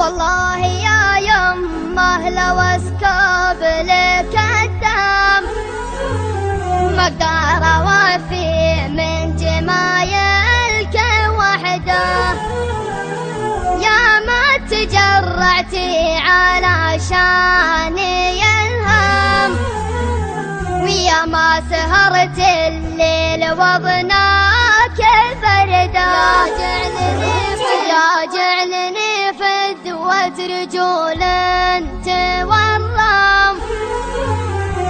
والله يا يمه لو اسكب لك الدم ما اقدر اوفي من جمايلك وحده. يا ما تجرعتي علشاني الهم ويا ما سهرت الليل وظناك فردا. يا جعلني فذوة رجول انت والله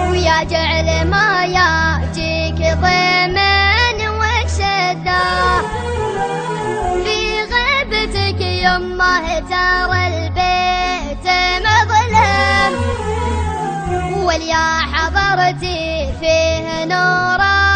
ويا جعل ما يجيك ضيمن وشده. في غيبتك يمه ترى البيت مظلم واليا حضرتي فيه نورا